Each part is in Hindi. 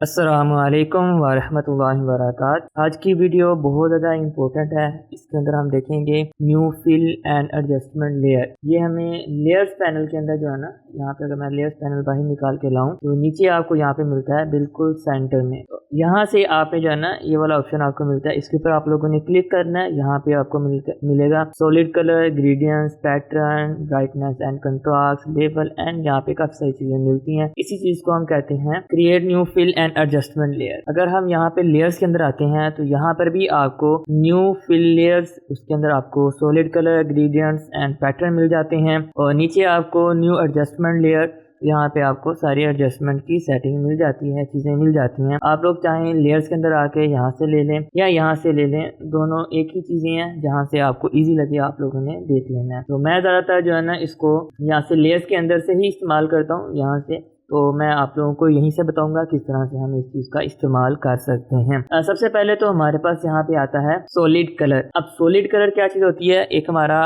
अस्सलामुअलैकुम वरहमतुल्लाहि वबरकातुहू। आज की वीडियो बहुत ज़्यादा इम्पोर्टेंट है। इसके अंदर हम देखेंगे new fill and adjustment layer. ये हमें लेयर्स पैनल के अंदर जो है ना, यहाँ पे अगर मैं लेयर्स पैनल बाहर निकाल के लाऊं तो नीचे आपको यहाँ पे मिलता है बिल्कुल सेंटर में। तो यहाँ से आपने जो है ना ये वाला ऑप्शन आपको मिलता है, इसके ऊपर आप लोगों ने क्लिक करना है। यहाँ पे आपको मिलेगा solid colour, gradients, pattern, brightness and contrast, level and यहाँ पे काफी सारी चीजें मिलती हैं। इसी चीज को हम कहते हैं create new fill and adjustment layer. अगर हम यहाँ पे लेयर्स के अंदर आते हैं तो यहाँ पर भी आपको न्यू फिल लेयर्स, उसके अंदर आपको solid colour, gradients and pattern मिल जाते हैं और नीचे आपको न्यू एडजस्टमेंट लेयर, यहाँ पे आपको सारी एडजस्टमेंट की सेटिंग मिल जाती है, चीज़ें मिल जाती हैं। आप लोग चाहें लेयर्स के अंदर आके यहाँ से ले लें या यहाँ से ले लें, दोनों एक ही चीज़ें हैं। जहाँ से आपको इजी लगे आप लोगों ने देख लेना है। तो मैं ज़्यादातर जो है ना इसको यहाँ से लेयर्स के अंदर से ही इस्तेमाल करता हूँ यहाँ से। तो मैं आप लोगों को यहीं से बताऊंगा किस तरह से हम इस चीज़ का इस्तेमाल कर सकते हैं। सबसे पहले तो हमारे पास यहाँ पे आता है सॉलिड कलर। अब सॉलिड कलर क्या चीज़ होती है? एक हमारा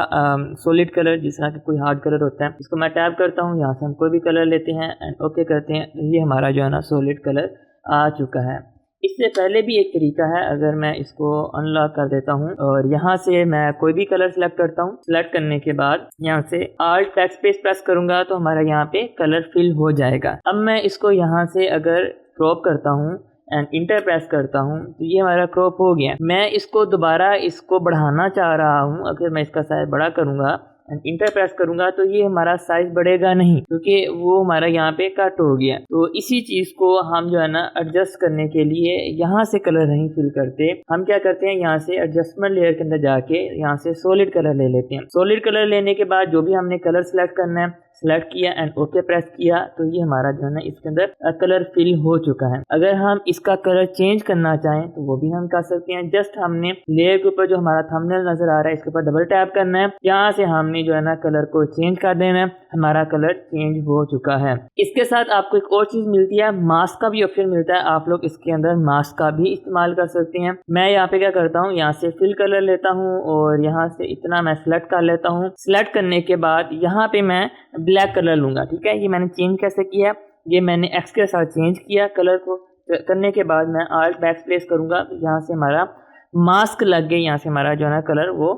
सॉलिड कलर जिस तरह का कोई हार्ड कलर होता है, इसको मैं टैप करता हूँ, यहाँ से हम कोई भी कलर लेते हैं एंड ओके करते हैं। ये हमारा जो है ना सॉलिड कलर आ चुका है। इससे पहले भी एक तरीका है, अगर मैं इसको अनलॉक कर देता हूँ और यहाँ से मैं कोई भी कलर सेलेक्ट करता हूँ। सेलेक्ट करने के बाद यहाँ से Alt बैकस्पेस प्रेस करूँगा तो हमारा यहाँ पे कलर फिल हो जाएगा। अब मैं इसको यहाँ से अगर क्रॉप करता हूँ एंड इंटर प्रेस करता हूँ तो ये हमारा क्रॉप हो गया। मैं इसको दोबारा इसको बढ़ाना चाह रहा हूँ। अगर मैं इसका साइज बड़ा करूँगा एंड इंटर प्रेस करूंगा तो ये हमारा साइज बढ़ेगा नहीं, क्योंकि वो हमारा यहाँ पे कट हो गया। तो इसी चीज को हम जो है ना एडजस्ट करने के लिए यहाँ से कलर नहीं फिल करते, हम क्या करते हैं यहाँ से एडजस्टमेंट लेयर के अंदर जाके यहाँ से सॉलिड कलर ले लेते हैं। सॉलिड कलर लेने के बाद जो भी हमने कलर सेलेक्ट करना है, सेलेक्ट किया एंड ओके प्रेस किया तो ये हमारा जो है ना इसके अंदर कलर फिल हो चुका है। अगर हम इसका कलर चेंज करना चाहें तो वो भी हम कर सकते हैं। जस्ट हमने लेयर के ऊपर जो हमारा थंबनेल नजर आ रहा है इसके ऊपर डबल टैप करना है, यहाँ से हमने जो है ना कलर को चेंज कर देना है। हमारा कलर चेंज हो चुका है। इसके साथ आपको एक और चीज मिलती है, मास्क का भी ऑप्शन मिलता है। आप लोग इसके अंदर मास्क का भी इस्तेमाल कर सकते हैं। मैं यहाँ पे क्या करता हूँ, यहाँ से फिल कलर लेता हूँ और यहाँ से इतना मैं सिलेक्ट कर लेता हूँ। सिलेक्ट करने के बाद यहाँ पे मैं ब्लैक कलर लूंगा। ठीक है, ये मैंने चेंज कैसे किया, ये मैंने एक्स के साथ चेंज किया कलर को। करने के बाद मैं Alt बैकस्पेस करूंगा तो यहाँ से हमारा मास्क लग गया, यहाँ से हमारा जो है ना कलर वो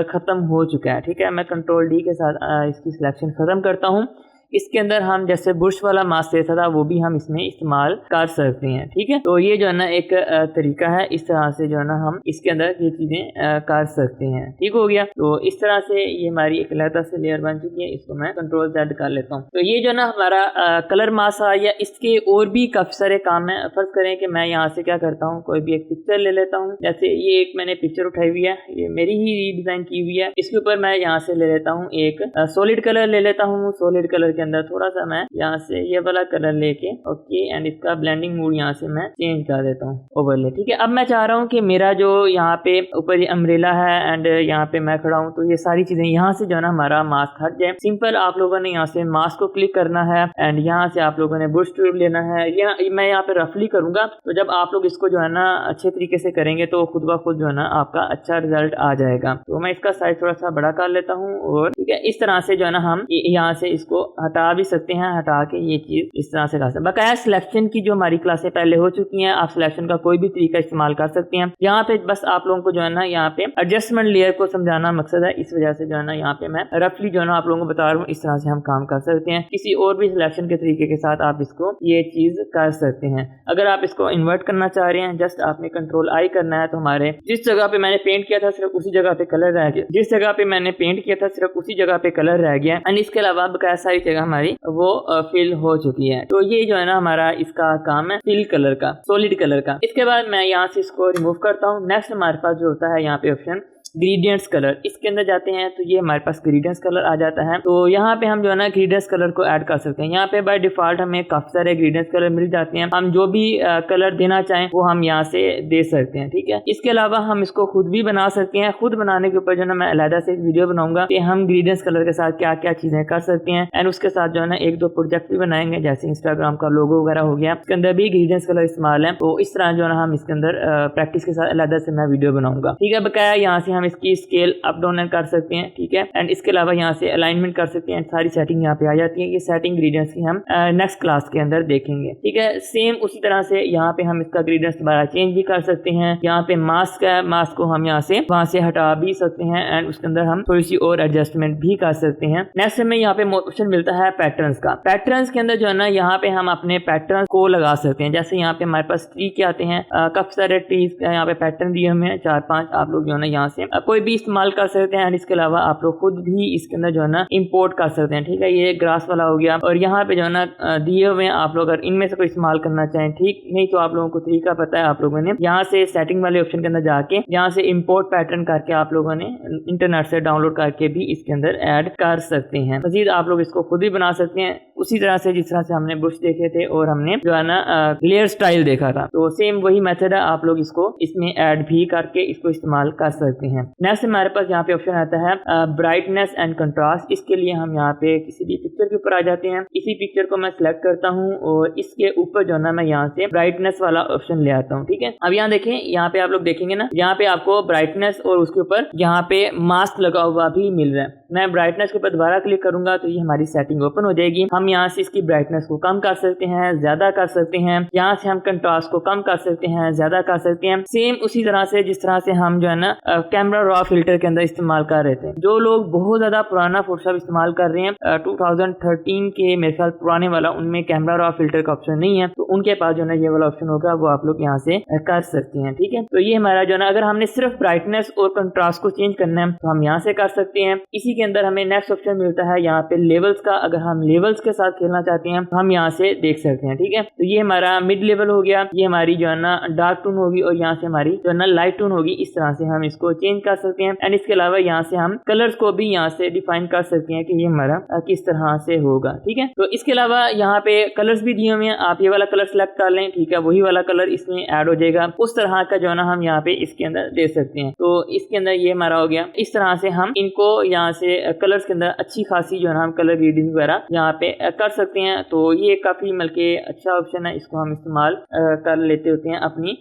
ख़त्म हो चुका है। ठीक है, मैं कंट्रोल डी के साथ इसकी सिलेक्शन ख़त्म करता हूँ। इसके अंदर हम जैसे बुश वाला मास्क लेता था वो भी हम इसमें इस्तेमाल कर सकते हैं। ठीक है, तो ये जो है ना एक तरीका है, इस तरह से जो है ना हम इसके अंदर ये चीज़ें कर सकते हैं। ठीक हो गया। तो इस तरह से ये हमारी एक अलग से लेयर बन चुकी है। इसको मैं कंट्रोल Z कर लेता हूँ। तो ये जो है ना हमारा कलर मास्क आ गया। इसके और भी काफ़ी सारे काम है। फर्ज करें कि मैं यहाँ से क्या करता हूँ, कोई भी एक पिक्चर ले लेता हूँ। जैसे ये एक मैंने पिक्चर उठाई हुई है, ये मेरी ही रीडिज़ाइन की हुई है। इसके ऊपर मैं यहाँ से ले लेता हूँ एक सॉलिड कलर ले लेता हूँ। सॉलिड कलर के अंदर थोड़ा सा मैं यहाँ से ये वाला कलर लेके ओके एंड इसका ब्लेंडिंग मोड यहाँ से मैं चेंज कर देता हूँ, ओवरले। ठीक है, अब मैं चाह रहा हूँ कि मेरा जो यहाँ पे ऊपर ये अम्ब्रेला है एंड यहाँ पे मैं खड़ा हूँ तो ये सारी चीजें यहाँ से जो है ना हमारा मास्क हट जाए। सिंपल आप लोगों ने यहाँ से मास्क को क्लिक करना है एंड यहाँ से आप लोगों ने बुश टूल लेना है। मैं यहाँ पे रफली करूंगा, तो जब आप लोग इसको जो है ना अच्छे तरीके से करेंगे तो खुद ब खुद जो है ना आपका अच्छा रिजल्ट आ जाएगा। तो मैं इसका साइज थोड़ा सा बड़ा कर लेता हूँ और ठीक है, इस तरह से जो है ना हम यहाँ से इसको हटा भी सकते हैं। हटा के ये चीज इस तरह से कर सकते हैं। बकाया सिलेक्शन की जो हमारी क्लासें पहले हो चुकी हैं, आप सिलेक्शन का कोई भी तरीका इस्तेमाल कर सकते हैं। यहाँ पे बस आप लोगों को जो है ना यहाँ पे एडजस्टमेंट लेयर को समझाना मकसद है, इस वजह से जो है ना यहाँ पे मैं रफली जो है ना आप लोगों को बता रहा हूँ। इस तरह से हम काम कर सकते हैं। किसी और भी सिलेक्शन के तरीके के साथ आप इसको ये चीज कर सकते हैं। अगर आप इसको इन्वर्ट करना चाह रहे हैं, जस्ट आपने कंट्रोल I करना है। तो हमारे जिस जगह पे मैंने पेंट किया था सिर्फ उसी जगह पे कलर रह गया, जिस जगह पे मैंने पेंट किया था सिर्फ उसी जगह पे कलर रह गया एंड इसके अलावा बकाया सारी जगह हमारी वो फिल हो चुकी है। तो ये जो है ना हमारा इसका काम है फिल कलर का, सॉलिड कलर का। इसके बाद मैं यहाँ से इसको रिमूव करता हूँ। नेक्स्ट हमारे पास जो होता है यहाँ पे ऑप्शन ग्रेडियंट्स कलर, इसके अंदर जाते हैं तो ये हमारे पास ग्रेडियंट्स कलर आ जाता है। तो यहाँ पे हम जो है ना ग्रेडियंट्स कलर को ऐड कर सकते हैं। यहाँ पे बाय डिफॉल्ट हमें काफी सारे ग्रेडियंट्स कलर मिल जाते हैं। हम जो भी कलर देना चाहें वो हम यहाँ से दे सकते हैं। ठीक है, इसके अलावा हम इसको खुद भी बना सकते हैं। खुद बनाने के ऊपर जो है मैं अलहदा से एक वीडियो बनाऊंगा कि हम ग्रेडियंट्स कलर के साथ क्या क्या चीजें कर सकते हैं एंड उसके साथ जो है ना एक दो प्रोजेक्ट भी बनाएंगे, जैसे इंस्टाग्राम का लोगो वगैरह हो गया, इसके अंदर भी ग्रेडियंट्स कलर इस्तेमाल है। तो इस तरह जो है हम इसके अंदर प्रैक्टिस के साथ अलहदा से मैं वीडियो बनाऊंगा। ठीक है, बकाया यहाँ से हम हम इसकी स्केल अप डाउन कर सकते हैं, ठीक है। एंड इसके अलावा यहाँ से अलाइनमेंट कर सकते हैं, सारी सेटिंग यहाँ पे आ जाती है। ये सेटिंग ग्रेडियंट्स की हम नेक्स्ट क्लास के अंदर देखेंगे, ठीक है। सेम उसी तरह से यहाँ पे हम इसका ग्रेडियंट्स दोबारा चेंज भी कर सकते हैं। यहाँ पे मास्क है, मास्क को हम यहाँ से वहां से हटा भी सकते हैं एंड उसके अंदर हम थोड़ी सी और एडजस्टमेंट भी कर सकते हैं। नेक्स्ट हमें यहाँ पे ऑप्शन मिलता है पैटर्न्स का। पैटर्न्स के अंदर जो है ना यहाँ पे हम अपने पैटर्न को लगा सकते हैं। जैसे यहाँ पे हमारे पास ट्री के आते हैं, काफी सारे ट्रीज यहाँ पे पैटर्न दिए हुए हैं 4-5, आप लोग जो है ना यहाँ से कोई भी इस्तेमाल कर सकते हैं। इसके अलावा आप लोग खुद भी इसके अंदर जो है ना इंपोर्ट कर सकते हैं, ठीक है। ये ग्रास वाला हो गया और यहाँ पे जो है ना दिए हुए आप लोग अगर इनमें से कोई इस्तेमाल करना चाहें, ठीक, नहीं तो आप लोगों को तरीका पता है। आप लोगों ने यहाँ से सेटिंग वाले ऑप्शन के अंदर जाके यहाँ से इंपोर्ट पैटर्न करके आप लोगों ने इंटरनेट से डाउनलोड करके भी इसके अंदर ऐड कर सकते हैं। मजीद आप लोग इसको खुद भी बना सकते हैं उसी तरह से जिस तरह से हमने ब्रश देखे थे और हमने जो है ना लेयर स्टाइल देखा था, तो सेम वही मेथड है। आप लोग इसको इसमें ऐड भी करके इसको इस्तेमाल कर सकते हैं। नेक्स्ट हमारे पास यहाँ पे ऑप्शन आता है ब्राइटनेस एंड कंट्रास्ट। इसके लिए हम यहाँ पे किसी भी पिक्चर के ऊपर आ जाते हैं। इसी पिक्चर को मैं सिलेक्ट करता हूँ और इसके ऊपर जो है ना मैं यहाँ से ब्राइटनेस वाला ऑप्शन ले आता हूँ, ठीक है। अब यहाँ देखें, यहाँ पे आप लोग देखेंगे ना, यहाँ पे आपको ब्राइटनेस और उसके ऊपर यहाँ पे मास्क लगा हुआ भी मिल रहा है। मैं ब्राइटनेस के ऊपर दोबारा क्लिक करूंगा तो ये हमारी सेटिंग ओपन हो जाएगी। हम यहाँ से इसकी ब्राइटनेस को कम कर सकते हैं, ज्यादा कर सकते हैं। यहाँ से हम कंट्रास्ट को कम कर सकते हैं, ज्यादा कर सकते हैं। सेम उसी तरह से जिस तरह से हम जो है ना कैमरा रॉ फिल्टर के अंदर इस्तेमाल कर रहे थे। जो लोग बहुत ज्यादा पुराना फोटोशॉप इस्तेमाल कर रहे हैं 2013 के मेरे ख्याल पुराने वाला, उनमें कैमरा रॉ फिल्टर का ऑप्शन नहीं है, तो उनके पास जो है ना ये वाला ऑप्शन होगा, वो आप लोग यहाँ से कर सकते हैं, ठीक है। तो ये हमारा जो है ना, अगर हमने सिर्फ ब्राइटनेस और कंट्रास्ट को चेंज करना है तो हम यहाँ से कर सकते हैं। इसी के अंदर हमें नेक्स्ट ऑप्शन मिलता है यहाँ पे लेवल्स का। अगर हम लेवल्स के साथ खेलना चाहते हैं तो हम यहाँ से देख सकते हैं, ठीक है। तो ये हमारा मिड लेवल हो गया, ये हमारी जो है ना डार्क टोन होगी और यहाँ से हमारी जो है ना लाइट टोन होगी। इस तरह से हम इसको चेंज कर सकते हैं। एंड इसके अलावा यहाँ से हम कलर्स को भी यहाँ से डिफाइन कर सकते हैं कि ये हमारा किस तरह से होगा, ठीक है। तो इसके अलावा यहाँ पे कलर्स भी दिए हुए हैं, आप ये वाला कलर सेलेक्ट कर लें, ठीक है, वही वाला कलर इसमें ऐड हो जाएगा। उस तरह का जो है ना हम यहाँ पे इसके अंदर दे सकते हैं। तो इसके अंदर ये हमारा हो गया। इस तरह से हम इनको यहाँ से कलर्स के अंदर अच्छी खासी जो है ना हम कलर ग्रेडिंग वगैरह यहाँ पे कर सकते हैं। तो ये काफी बल्कि अच्छा ऑप्शन है, इसको हम इस्तेमाल कर लेते होते हैं अपनी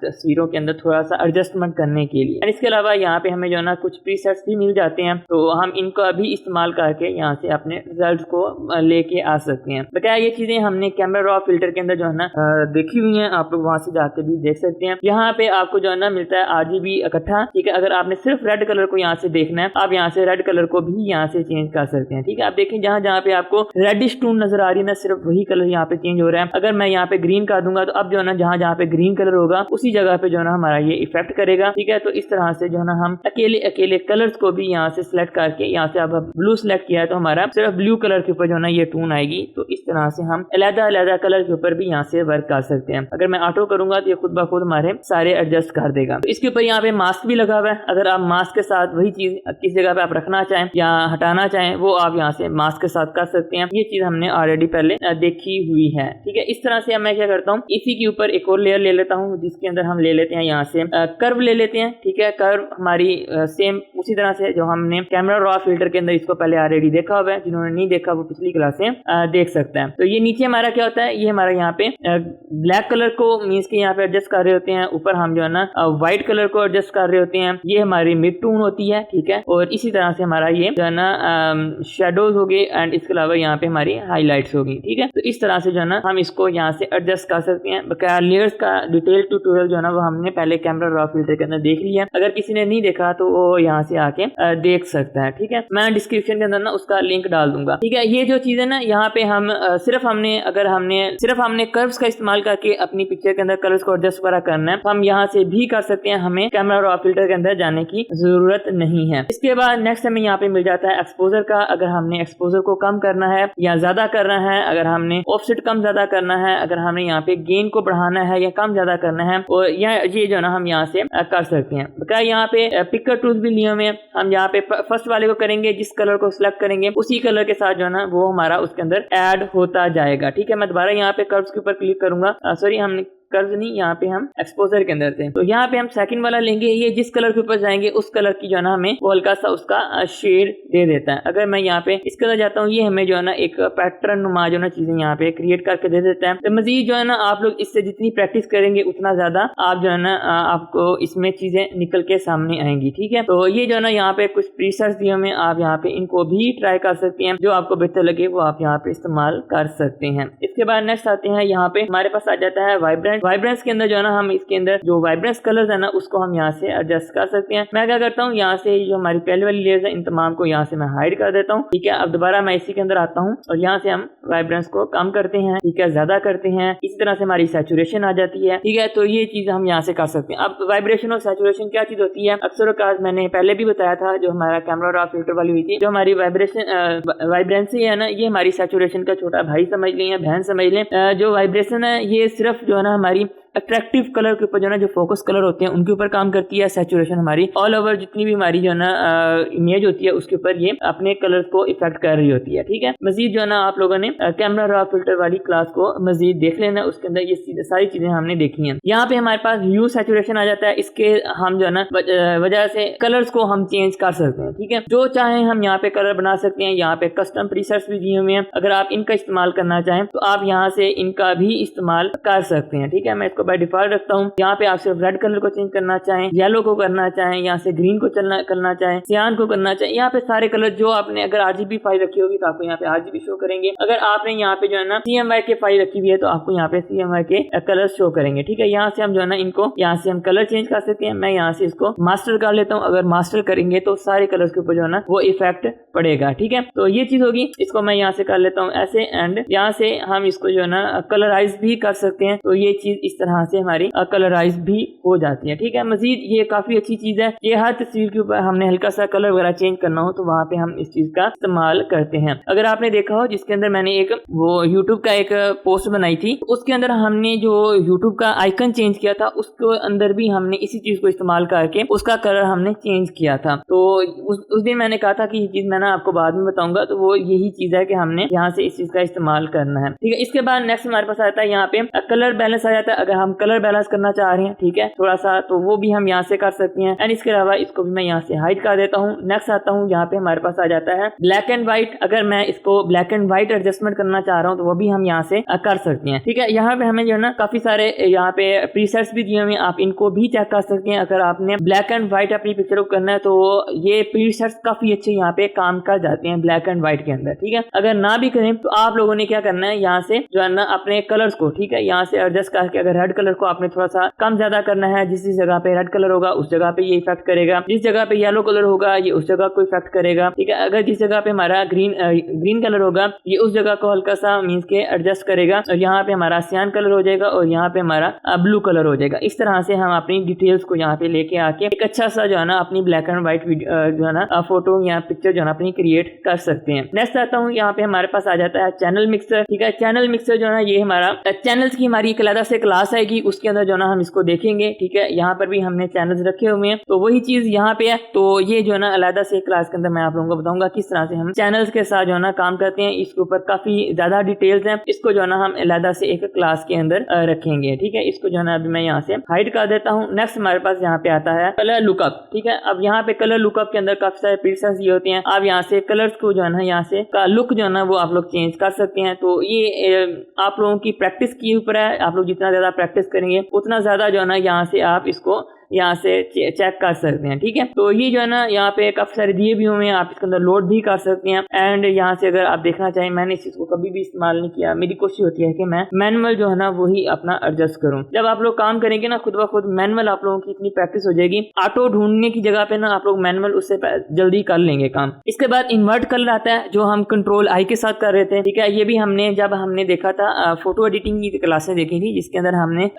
तस्वीरों के अंदर थोड़ा सा एडजस्टमेंट करने के लिए। और इसके अलावा यहाँ पे हमें जो है ना कुछ प्रीसेट्स भी मिल जाते हैं, तो हम इनको अभी इस्तेमाल करके यहाँ से अपने रिजल्ट को लेके आ सकते हैं। बताया ये चीजें हमने कैमरा रॉ फिल्टर के अंदर जो है ना देखी हुई है, आप लोग वहां से जाके भी देख सकते हैं। यहाँ पे आपको जो है ना मिलता है RGB इकट्ठा, ठीक है। अगर आपने सिर्फ रेड कलर को यहाँ से देखना है, आप यहाँ से रेड कलर को भी यहाँ से चेंज कर सकते हैं, ठीक है। आप देखें जहाँ जहाँ पे आपको रेडिश टोन नजर आ रही है ना, सिर्फ वही कलर यहाँ पे चेंज हो रहा है। अगर मैं यहाँ पे ग्रीन कर दूंगा तो अब जो है ना जहाँ जहाँ पे ग्रीन कलर होगा उसी जगह पे जो है ना हमारा ये इफेक्ट करेगा, ठीक है। तो इस तरह से जो है ना हम अकेले अकेले कलर्स को भी यहाँ से सिलेक्ट करके, यहाँ से अब ब्लू सिलेक्ट किया है तो हमारा सिर्फ ब्लू कलर के ऊपर जो है ना ये टोन आएगी। तो इस तरह से हम अलग-अलग कलर के ऊपर भी यहाँ से वर्क कर सकते हैं। अगर मैं ऑटो करूंगा तो ये खुद ब खुद हमारे सारे एडजस्ट कर देगा। तो इसके ऊपर यहाँ पे मास्क भी लगा हुआ है। अगर आप मास्क के साथ वही चीज किस जगह पे आप रखना चाहें या हटाना चाहें, वो आप यहाँ से मास्क के साथ कर सकते हैं। ये चीज हमने ऑलरेडी पहले देखी हुई है, ठीक है। इस तरह से मैं क्या करता हूँ, इसी के ऊपर एक और लेयर ले लेता हूँ, जिसके अंदर हम ले लेते हैं यहाँ से कर्व ले लेते हैं, ठीक है। कर्व हमारी सेम उसी तरह से जो हमने कैमरा रॉ फिल्टर के अंदर इसको पहले ऑलरेडी देखा हुआ है। जिन्होंने नहीं देखा वो पिछली क्लास से देख सकता है। तो ये नीचे हमारा क्या होता है, ये हमारा यहाँ पे ब्लैक कलर को मीन्स के यहाँ पे एडजस्ट कर रहे होते हैं। ऊपर हम जो है ना व्हाइट कलर को एडजस्ट कर रहे होते हैं। ये हमारी मिड टोन होती है, ठीक है। और इसी तरह से हमारा ये जो है ना शेडोज हो गए एंड इसके अलावा यहाँ पे हमारी हाईलाइट्स होगी, ठीक है। तो इस तरह से जो है ना हम इसको यहाँ से एडजस्ट कर सकते हैं। बकाया लेयर्स का डिटेल ट्यूटोरियल जो है ना वो हमने पहले कैमरा रॉ फिल्टर के अंदर देख लिया। अगर किसी ने नहीं देखा तो वो यहाँ से आके देख सकता है, ठीक है। मैं डिस्क्रिप्शन के अंदर ना उसका लिंक डाल दूंगा, ठीक है। ये जो चीज है ना यहाँ पे हम सिर्फ हमने कर्व्स का इस्तेमाल करके अपनी पिक्चर के अंदर कलर्स को एडजस्ट वगैरह करना है, हम यहाँ से भी कर सकते हैं। हमें कैमरा रॉ फिल्टर के अंदर जाने की जरूरत नहीं है। इसके बाद नेक्स्ट हमें यहाँ पे मिल जाता है एक्सपोजर का। अगर हमने एक्सपोजर को कम करना है या ज्यादा करना है, अगर हमने ऑफसेट कम ज्यादा करना है, अगर हमने यहाँ पे गेन को बढ़ाना है या कम ज्यादा करना है, और ये जो है ना हम यहाँ से कर सकते हैं। बकाया यहाँ पे पिकर टूल्स भी लिए हुए हैं। हम यहाँ पे फर्स्ट वाले को करेंगे, जिस कलर को सिलेक्ट करेंगे उसी कलर के साथ जो है ना वो हमारा उसके अंदर ऐड होता जाएगा, ठीक है। मैं दोबारा यहाँ पे कर्व्स के ऊपर क्लिक करूंगा, सॉरी हमने कर्व नहीं, यहाँ पे हम एक्सपोजर के अंदर थे। तो यहाँ पे हम सेकंड वाला लेंगे, ये जिस कलर के ऊपर जाएंगे उस कलर की जो है ना हमें वो हल्का सा उसका शेड दे देता है। अगर मैं यहाँ पे इसके अंदर जाता हूँ, ये हमें जो है ना एक पैटर्न नुमा जो है ना चीजें यहाँ पे क्रिएट करके दे देता है। तो मजीद जो है ना आप लोग इससे जितनी प्रैक्टिस करेंगे उतना ज्यादा आप जो है ना आपको इसमें चीजें निकल के सामने आएंगी। ठीक है, तो ये जो है ना यहाँ पे कुछ प्रीसेट्स दिए हुए, आप यहाँ पे इनको भी ट्राई कर सकते हैं, जो आपको बेहतर लगे वो आप यहाँ पे इस्तेमाल कर सकते हैं। इसके बाद नेक्स्ट आते हैं, यहाँ पे हमारे पास आ जाता है वाइब्रेंट। वाइब्रेंस के अंदर जो है ना हम इसके अंदर जो वाइब्रेंस कलर्स है ना उसको हम यहाँ से एडजस्ट कर सकते हैं। मैं क्या करता हूँ, यहाँ से जो हमारी पहले वाली लेयर्स है इन तमाम को यहाँ से मैं हाइड कर देता हूँ। ठीक है, अब दोबारा मैं इसी के अंदर आता हूँ और यहाँ से हम वाइब्रेंस को कम करते हैं, ठीक है, ज्यादा करते हैं। इसी तरह से हमारी सैचुरेशन आ जाती है। ठीक है, तो ये चीज हम यहाँ से कर सकते हैं। अब वाइब्रेशन और सैचुरेशन क्या चीज होती है, अक्सर औकात मैंने पहले भी बताया था, जो हमारा कैमरा रॉ फिल्टर वाली हुई थी, जो हमारी वाइब्रेंसी है ना, ये हमारी सैचुरेशन का छोटा भाई समझ लें या बहन समझ लें। जो वाइब्रेशन है ये सिर्फ जो है ना हमारी अट्रैक्टिव कलर के ऊपर जो है ना जो फोकस कलर होते हैं उनके ऊपर काम करती है। सैचुरेशन हमारी ऑल ओवर जितनी भी हमारी जो है ना इमेज होती है उसके ऊपर ये अपने कलर को इफेक्ट कर रही होती है। ठीक है, मजीद जो है ना आप लोगों ने कैमरा रॉ फिल्टर वाली क्लास को मजीद देख लेना, उसके अंदर ये सारी चीजें हमने देखी हैं। यहाँ पे हमारे पास ह्यू सैचुरेशन आ जाता है। इसके हम जो है ना वजह से कलर्स को हम चेंज कर सकते हैं। ठीक है, जो चाहे हम यहाँ पे कलर बना सकते हैं। यहाँ पे कस्टम प्रीसेट्स भी दिए हुए हैं, अगर आप इनका इस्तेमाल करना चाहें तो आप यहाँ से इनका भी इस्तेमाल कर सकते हैं। ठीक है, मैं इसको बाय डिफॉल्ट रखता हूँ। यहाँ पे आप सिर्फ रेड कलर को चेंज करना चाहें, येलो को करना चाहें, यहाँ से ग्रीन को करना चाहें, सियान को करना चाहें, यहाँ पे सारे कलर जो आपने अगर आरजीबी फाइल रखी होगी तो आपको यहाँ पे आरजीबी शो करेंगे। अगर आपने यहाँ पे जो है ना CMYK के फाइल रखी हुई है तो आपको यहाँ पे CMYK के कलर शो करेंगे। ठीक है, यहाँ से हम जो है ना इनको यहाँ से हम कलर चेंज कर सकते हैं। मैं यहाँ से इसको मास्टर कर लेता हूँ। अगर मास्टर करेंगे तो सारे कलर्स के ऊपर जो है ना वो इफेक्ट पड़ेगा। ठीक है, तो ये चीज होगी। इसको मैं यहाँ से कर लेता हूँ ऐसे, एंड यहाँ से हम इसको जो है ना कलराइज भी कर सकते हैं। तो ये चीज इस तरह से हमारी कलराइज भी हो जाती है। ठीक है, मजीद ये काफी अच्छी चीज है। ये हर तस्वीर के ऊपर हमने हल्का सा कलर वगैरह चेंज करना हो तो वहाँ पे हम इस चीज का इस्तेमाल करते हैं। अगर आपने देखा हो जिसके अंदर मैंने एक वो यूट्यूब का एक पोस्ट बनाई थी, उसके अंदर हमने जो यूट्यूब का आइकन चेंज किया था उसके अंदर भी हमने इसी चीज को इस्तेमाल करके उसका कलर हमने चेंज किया था। तो उस दिन मैंने कहा था कि ये चीज मैं ना आपको बाद में बताऊंगा, तो वो यही चीज है कि हमने यहाँ से इस चीज का इस्तेमाल करना है। ठीक है, इसके बाद नेक्स्ट हमारे पास आता है यहाँ पे कलर बैलेंस आ जाता है। अगर हम कलर बैलेंस करना चाह रहे हैं, ठीक है, थोड़ा सा, तो वो भी हम यहाँ से कर सकते हैं। एंड इसके अलावा इसको भी मैं यहाँ से हाइड कर देता हूँ। नेक्स्ट आता हूँ, यहाँ पे हमारे पास आ जाता है ब्लैक एंड व्हाइट। अगर मैं इसको ब्लैक एंड व्हाइट एडजस्टमेंट करना चाह रहा हूँ तो वो भी हम यहाँ से कर सकते हैं। ठीक है, यहाँ पे हमें जो है ना काफी सारे यहाँ पे प्रीसेट्स भी दिए हुए हैं, आप इनको भी चेक कर सकते हैं। अगर आपने ब्लैक एंड व्हाइट अपनी पिक्चर को करना है तो ये प्रीसेट्स काफी अच्छे यहाँ पे काम कर जाते हैं ब्लैक एंड व्हाइट के अंदर। ठीक है, अगर ना भी करें तो आप लोगों ने क्या करना है, यहाँ से जो है ना अपने कलर्स को, ठीक है, यहाँ से एडजस्ट करके, अगर रेड कलर को आपने थोड़ा सा कम ज्यादा करना है, जिस जगह पे रेड कलर होगा उस जगह पे ये इफेक्ट करेगा, जिस जगह पे येलो कलर होगा ये उस जगह को इफेक्ट करेगा। ठीक है, अगर जिस जगह पे हमारा ग्रीन कलर होगा ये उस जगह को हल्का सा मींस के एडजस्ट करेगा, और यहाँ पे हमारा सियान कलर हो जाएगा और यहाँ पे हमारा ब्लू कलर हो जाएगा। इस तरह से हम अपनी डिटेल्स को यहाँ पे लेके आके एक अच्छा सा जो है ना अपनी ब्लैक एंड व्हाइट जो है ना फोटो या पिक्चर जो है ना अपनी क्रिएट कर सकते हैं। नेक्स्ट आता हूँ, यहाँ पे हमारे पास आ जाता है चैनल मिक्सर। ठीक है, चैनल मिक्सर जो है ना ये हमारा चैनल्स की हमारी एक अलग से क्लास आएगी, उसके अंदर जो है ना हम इसको देखेंगे। ठीक है, यहाँ पर भी हमने चैनल्स रखे हुए हैं, तो वही चीज यहाँ पे है। तो ये जो है ना अलग से क्लास के अंदर मैं आप लोगों को बताऊंगा किस तरह से हम चैनल्स के साथ जो है ना काम करते हैं। इसके ऊपर काफी ज्यादा डिटेल्स हैं, इसको जो है ना हम अलग से एक क्लास के अंदर रखेंगे। ठीक है, इसको जो है ना अभी मैं यहाँ से हाइड कर देता हूँ। नेक्स्ट हमारे पास यहाँ पे आता है कलर लुकअप। ठीक है, अब यहाँ पे कलर लुकअप के अंदर काफी सारे प्रीसेट्स ये होते हैं। आप यहाँ से कलर्स को जो है ना यहाँ से का लुक जो है ना वो आप लोग चेंज कर सकते हैं। तो ये आप लोगों की प्रैक्टिस के ऊपर है, आप लोग जितना ज्यादा प्रैक्टिस करेंगे उतना ज्यादा जो है ना यहाँ से आप इसको यहाँ से चेक कर सकते हैं। ठीक है, तो ये जो है ना यहाँ पे काफी सारे दिए भी हुए हैं, आप इसके अंदर लोड भी कर सकते हैं। एंड यहाँ से अगर आप देखना चाहें, मैंने इस चीज को कभी भी इस्तेमाल नहीं किया, मेरी कोशिश होती है कि मैं मैनुअल जो है ना वही अपना एडजस्ट करूँ। जब आप लोग काम करेंगे ना खुद ब खुद मैनुअल, आप लोगों की इतनी प्रैक्टिस हो जाएगी, ऑटो ढूंढने की जगह पे ना आप लोग मैनुअल उससे जल्दी कर लेंगे काम। इसके बाद इन्वर्ट कलर आता है जो हम कंट्रोल आई के साथ कर रहे थे। ठीक है, ये भी हमने जब हमने देखा था फोटो एडिटिंग की क्लासें देखी थी जिसके अंदर हमने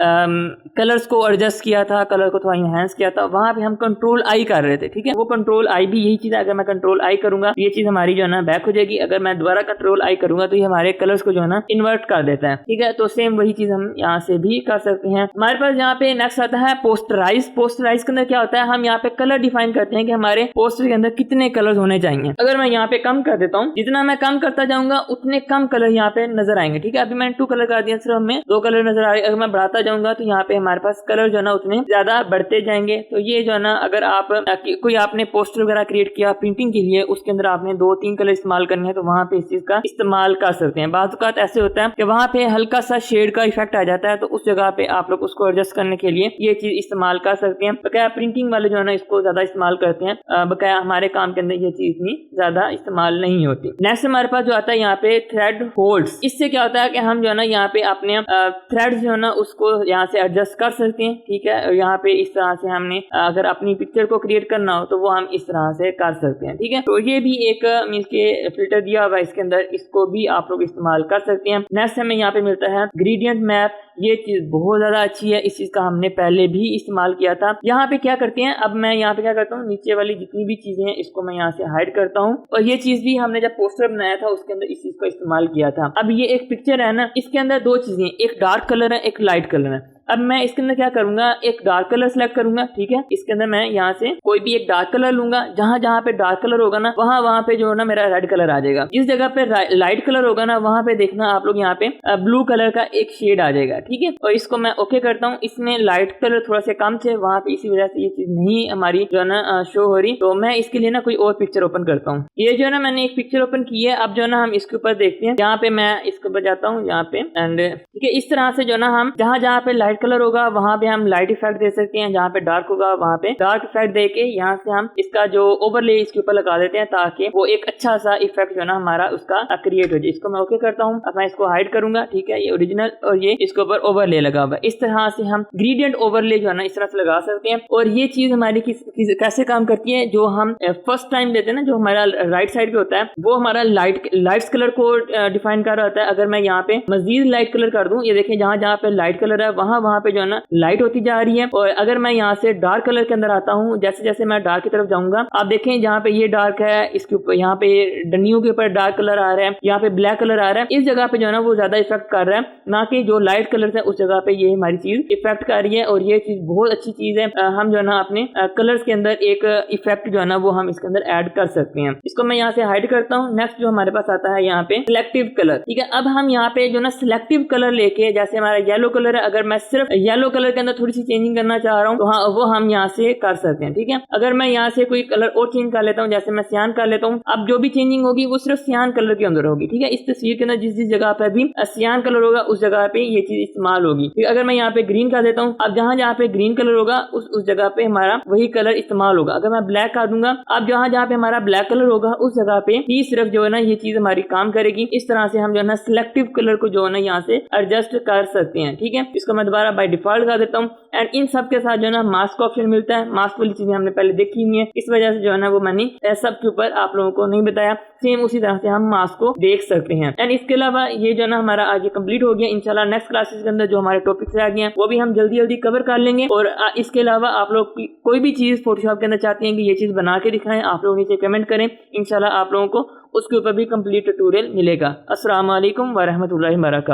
कलर्स को एडजस्ट किया था, कलर को थोड़ा इनहेंस किया था, वहां पे हम कंट्रोल आई कर रहे थे, ठीक है। वो कंट्रोल आई भी यही चीज है, अगर मैं कंट्रोल आई करूंगा ये चीज हमारी जो है ना बैक हो जाएगी, अगर मैं दोबारा कंट्रोल आई करूंगा तो ये हमारे कलर्स को जो है ना इन्वर्ट कर देता है, ठीक है। तो सेम वही चीज हम यहाँ से भी कर सकते हैं। हमारे पास यहाँ पे नेक्स्ट आता है पोस्टराइज। पोस्टराइज के अंदर क्या होता है, हम यहाँ पे कलर डिफाइन करते हैं कि हमारे पोस्टर के अंदर कितने कलर होने चाहिए। अगर मैं यहाँ पे कम कर देता हूँ, जितना मैं कम करता जाऊंगा उतने कम कलर यहाँ पे नजर आएंगे, ठीक है। अभी मैंने 2 कलर कर दिया, सिर्फ हमें 2 कलर नजर आ रहे। अगर मैं बढ़ाता जाऊंगा तो यहाँ पे हमारे पास कलर जो है ना उतने ज्यादा बढ़ते जाएंगे। तो ये जो है ना, अगर आप कोई आपने पोस्टर वगैरह क्रिएट किया प्रिंटिंग के लिए, उसके अंदर आपने 2-3 कलर इस्तेमाल करने हैं तो वहां पे इस चीज का इस्तेमाल कर सकते हैं। बात औकात ऐसे होता है कि वहां पे हल्का सा शेड का इफेक्ट आ जाता है, तो उस जगह पे आप लोग उसको एडजस्ट करने के लिए ये चीज इस्तेमाल कर सकते हैं। बकाया प्रिंटिंग वाले जो है ना इसको ज्यादा इस्तेमाल करते हैं, बकाया हमारे काम के अंदर ये चीज इतनी ज्यादा इस्तेमाल नहीं होती। नेक्स्ट हमारे पास जो आता है यहाँ पे थ्रेड होल्ड्स। इससे क्या होता है कि हम जो है ना यहाँ पे अपने थ्रेड जो है ना उसको यहाँ से एडजस्ट कर सकते हैं, ठीक है। यहाँ पे इस तरह से हमने अगर अपनी पिक्चर को क्रिएट करना हो तो वो हम इस तरह से कर सकते हैं, ठीक है। तो ये भी एक मींस के फिल्टर दिया हुआ है इसके अंदर, इसको भी आप लोग इस्तेमाल कर सकते हैं। नेक्स्ट हमें यहाँ पे मिलता है ग्रेडियंट मैप। ये चीज बहुत ज्यादा अच्छी है, इस चीज का हमने पहले भी इस्तेमाल किया था। यहाँ पे क्या करते हैं, अब मैं यहाँ पे क्या करता हूँ, नीचे वाली जितनी भी चीजें हैं इसको मैं यहाँ से हाइड करता हूँ। और ये चीज भी हमने जब पोस्टर बनाया था उसके अंदर इस चीज को इस्तेमाल किया था। अब ये एक पिक्चर है ना, इसके अंदर 2 चीजें, एक डार्क कलर है, एक लाइट कलर है। अब मैं इसके अंदर क्या करूंगा, एक डार्क कलर सेलेक्ट करूंगा, ठीक है। इसके अंदर मैं यहाँ से कोई भी एक डार्क कलर लूंगा, जहां जहां पे डार्क कलर होगा ना वहां पे जो है ना मेरा रेड कलर आ जाएगा। जिस जगह पे लाइट कलर होगा ना वहां पे देखना आप लोग यहाँ पे ब्लू कलर का एक शेड आ जाएगा, ठीक है। और इसको मैं ओके करता हूँ। इसमें लाइट कलर थोड़ा से कम थे वहां पे, इसी वजह से ये चीज नहीं हमारी जो है ना शो हो रही। तो मैं इसके लिए ना कोई और पिक्चर ओपन करता हूँ। ये जो है ना मैंने एक पिक्चर ओपन की है। अब जो है ना हम इसके ऊपर देखते हैं, यहाँ पे मैं इसके ऊपर जाता हूँ यहाँ पे, एंड ठीक है। इस तरह से जो है ना हम जहां जहां पे लाइट कलर होगा वहां पे हम लाइट इफेक्ट दे सकते हैं, जहाँ पे डार्क होगा वहां पे डार्क इफेक्ट देके यहाँ से हम इसका जो ओवरले इसके ऊपर लगा देते हैं ताकि वो एक अच्छा सा इफेक्ट जो है ना हमारा उसका क्रिएट हो जाए। इसको मैं ओके करता हूँ। अब मैं इसको हाइड करूंगा, ठीक है। ये ओरिजिनल और ये इसके ऊपर ओवरले लगा हुआ है। इस तरह से हम ग्रेडियंट ओवरले जो है ना इस तरह से लगा सकते हैं। और ये चीज हमारी कैसे काम करती है, जो हम फर्स्ट टाइम देते हैं ना, जो हमारा राइट साइड पे होता है वो हमारा लाइट्स कलर को डिफाइन कर रहा होता है। अगर मैं यहाँ पे मजीद लाइट कलर कर दूं, ये देखें जहां जहां पे लाइट कलर है वहां पे जो है ना लाइट होती जा रही है। और अगर मैं यहाँ से डार्क कलर के अंदर आता हूँ, जैसे जैसे मैं डार्क की तरफ जाऊंगा, आप देखें जहाँ पे ये डार्क है इसके ऊपर यहाँ पे डंडियों के ऊपर डार्क कलर आ रहा है, यहाँ पे ब्लैक कलर आ रहा है। इस जगह पे जो है ना वो ज्यादा इफेक्ट कर रहा है, ना कि जो लाइट कलर है उस जगह पे ये हमारी चीज इफेक्ट कर रही है। और ये चीज बहुत अच्छी चीज है। हम जो है ना अपने कलर्स के अंदर एक इफेक्ट जो है ना वो हम इसके अंदर ऐड कर सकते हैं। इसको मैं यहाँ से हाइड करता हूँ। नेक्स्ट जो हमारे पास आता है यहाँ पे सिलेक्टिव कलर, ठीक है। अब हम यहाँ पे जो ना सिलेक्टिव कलर लेके, जैसे हमारा येलो कलर है, अगर मैं सिर्फ येलो कलर के अंदर थोड़ी सी चेंजिंग करना चाह रहा हूँ तो हाँ वो हम यहाँ से कर सकते हैं, ठीक है। अगर मैं यहाँ से कोई कलर और चेंज कर लेता हूँ, जैसे मैं सियान कर लेता हूँ, अब जो भी चेंजिंग होगी वो सिर्फ सियान कलर के अंदर होगी, ठीक है। इस तस्वीर के अंदर जिस जिस जगह पे भी सियान कलर होगा उस जगह पे ये चीज इस्तेमाल होगी, ठीक है। अगर मैं यहाँ पे ग्रीन कर देता हूँ, अब जहाँ जहाँ पे ग्रीन कलर होगा उस जगह पे हमारा वही कलर इस्तेमाल होगा। अगर मैं ब्लैक कर दूंगा, अब जहाँ जहाँ पे हमारा ब्लैक कलर होगा उस जगह पे ही सिर्फ जो है ना ये चीज हमारी काम करेगी। इस तरह से हम जो है ना सिलेक्टिव कलर को जो है ना यहाँ से एडजस्ट कर सकते हैं, ठीक है। इसको मैं दोबारा बाय डिफॉल्ट कर देता हूँ। एंड इन सब के साथ जो है ना मास्क ऑप्शन मिलता है। मास्क वाली चीजें हमने पहले देखी हुई है, इस वजह से जो है ना वो मैंने सब के ऊपर आप लोगों को नहीं बताया। सेम उसी तरह से हम मास्क को देख सकते हैं। एंड इसके अलावा ये जो है ना हमारा आज ये कंप्लीट हो गया। इंशाल्लाह नेक्स्ट क्लासेस के अंदर जो हमारे टॉपिक्स रह गए हैं वो भी हम जल्दी जल्दी कवर कर लेंगे। और इसके अलावा आप लोग कोई भी चीज फोटोशॉप के अंदर चाहते हैं कि ये चीज बना के दिखाएं, आप लोग नीचे कमेंट करें। इंशाल्लाह आप लोगों को उसके ऊपर भी कंप्लीट ट्यूटोरियल मिलेगा। अस्सलाम वालेकुम व रहमतुल्लाहि व बरकातहू।